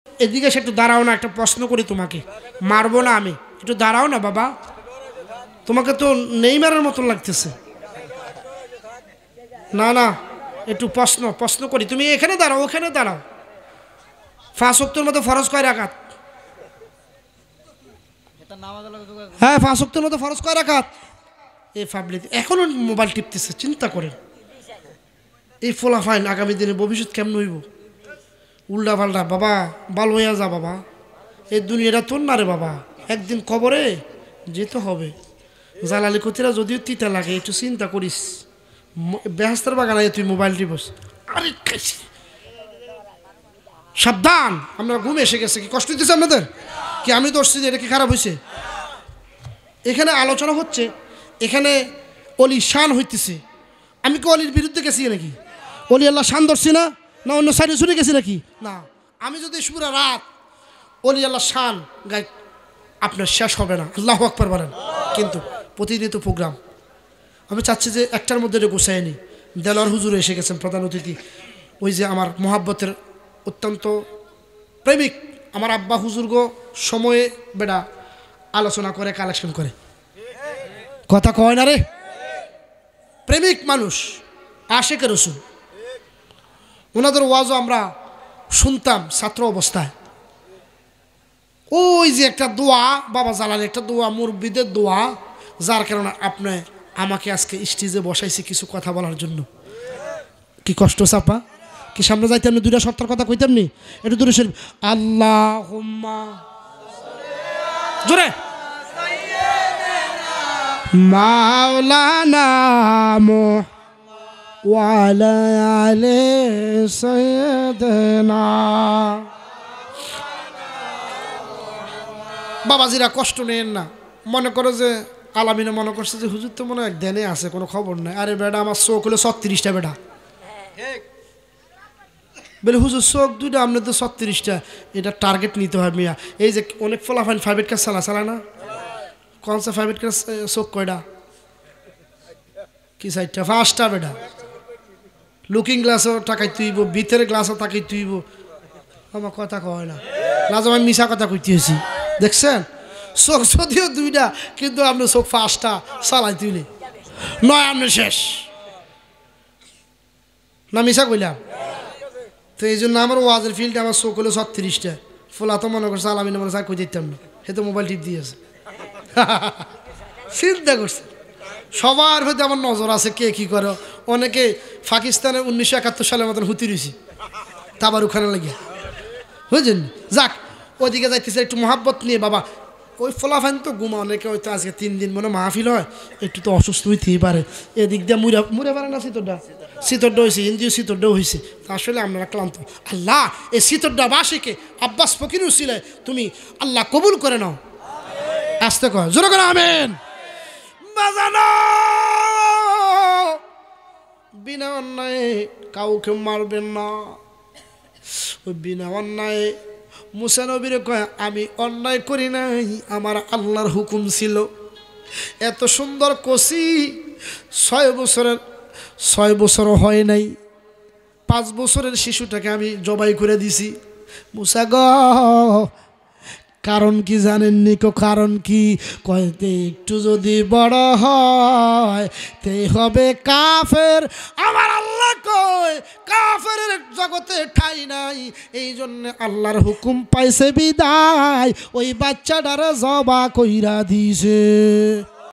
এদিকে সে একটু দাঁড়াও না, একটা প্রশ্ন করি তোমাকে, মারবো না আমি, একটু দাঁড়াও না বাবা, তোমাকে তো নেইমারের মতন লাগতেছে। না না, একটু প্রশ্ন করি, তুমি এখানে দাঁড়াও, ওখানে দাঁড়াও। 5 ওয়াক্তের মধ্যে ফরজ কয় রাকাত? হ্যাঁ, 5 ওয়াক্তের মধ্যে ফরজ কয় রাকাত? এই পাবলিক এখনো মোবাইল টিপতেছে, চিন্তা করেন এই ফলাফাইন আগামী দিনে ভবিষ্যৎ কেমন হইব? উল্টা পাল্টা। বাবা ভালো হইয়া যা বাবা, এই দুনিয়াটা তোর না রে বাবা, একদিন কবরে যেতে হবে। জালালি কতিরা যদিও তিতা লাগে, একটু চিন্তা করিস। বেহাস্তার বাগানে তুই মোবাইল টিপস, আরে সাবধান। আমরা ঘুম এসে গেছে, কি কষ্ট হইতেছে আপনাদের? কি আমি দোষ দিই? এটা কি খারাপ হয়েছে? এখানে আলোচনা হচ্ছে, এখানে অলি শান হইতেছে। আমি কি অলির বিরুদ্ধে গেছি নাকি? অলি আল্লাহ শান ধরছি না, না অন্য সাইডে শুনে গেছি নাকি? না, আমি যদি পুরা রাত অলি আল্লাহ শান গাই, আপনার শেষ হবে না। আল্লাহু আকবার বলেন। কিন্তু প্রতিনিয়ত প্রোগ্রাম, আমি চাচ্ছি যে একটার মধ্যে গোছায় নি। দেলোয়ার হুজুর এসে গেছেন প্রধান অতিথি, ওই যে আমার মহাব্বতের অত্যন্ত প্রেমিক আমার আব্বা হুজুরগো সময়ে বেটা আলোচনা করে, কালেকশন করে, কথা কয় না রে, প্রেমিক মানুষ, আশেক রসুল। ওনাদের ওয়াজও আমরা শুনতাম ছাত্র অবস্থায়। ওই যে একটা দোয়া, বাবা জালাল একটা দোয়া, মুরব্বিদের দোয়া, যার কারণে আপনি আমাকে আজকে স্টেজে বসাইছি কিছু কথা বলার জন্য। কি কষ্ট চাপা, কি সামনে যাইতে আপনি 2টা সপ্তাহ কথা কইতাম নি, একটু দূরে শরীফ আল্লাহুম্মা জোরে মাওলানা ওয়ালা আলে সাইয়্যিদানা। বাবাজিরা কষ্ট নেন না, মনে করো যে আলামিনে মনে করছে যে হুজুর তো মনে হয় ধ্যানে আছে, কোনো খবর নাই। আরে বেটা আমার চোখ হলো 36টা বেটা, বলে হুজুর চোখ 2টা, আপনার তো 36টা। এটা টার্গেট নিতে হয় মিয়া। এই যে অনেক ফলাফাইন 5 ক্লাস চালায় না, কনসা 5 ক্লাস চোখ কয়টা? কি 4টা 5টা বেটা। লুকিং গ্লাসও টাকাই তুইব, ভিতরে গ্লাসও তাকাই তুইব। আমার কথা কয় না, লাজম আমি মিশা কথা কইতেছি। দেখছেন চোখ যদিও 2টা, কিন্তু আপনার চোখ 5টা চালাই তুইলে নয়, আপনি শেষ না, মিশা কইলাম তো। এই জন্য আমার ওয়াজের ফিল্ডে আমার চোখ হলো 36টা। ফোলা তো মনে করছে আলামিনে মনে চাই কই দিতাম না, সে তো মোবাইল টিপ দিয়েছে। চিন্তা করছে সবার হয়তো আমার নজর আছে কে কী করে। অনেকে পাকিস্তানের 1971 সালের মতন হুতি রয়েছি তাবার ওখানে লাগিয়া, বুঝলেন? যাক, ওইদিকে যাইতেছে একটু মহাব্বত নিয়ে। বাবা ওই ফলাফাইন তো ঘুমা, অনেকে হয়তো আজকে 3 দিন মনে মাহফিল হয়, একটু তো অসুস্থ হইতেই পারে। এদিক দিয়ে মুড়ে পারে না, শীতরটা হয়েছে, ইন্দ্রিয় শীতরটাও হয়েছে। আসলে আপনারা ক্লান্ত। আল্লাহ এই শীতরটা বাসীকে আব্বাস ফকির উসিলে তুমি আল্লাহ কবুল করে নাও। আসতে কয় জোরে করে আমিন। বাজানো বিনা অন্যায় কাউকে মারবেন না। ওই বিনা অন্যায় মুসা নবীর কয় আমি অন্যায় করি নাই, আমার আল্লাহর হুকুম ছিল। এত সুন্দর কষি 6 বছরও হয় নাই, 5 বছরের শিশুটাকে আমি জবাই করে দিছি। মুসা গ কারণ কি জানেননি? কারণ কি? কয়তে একটু যদি বড় হয় তে হবে কাফের। আমার আল্লাহ কয় কাফের জগতে ঠাই নাই, এই জন্য আল্লাহর হুকুম পাইছে বিদায় ওই বাচ্চাটারে জবা কইরা দিছে।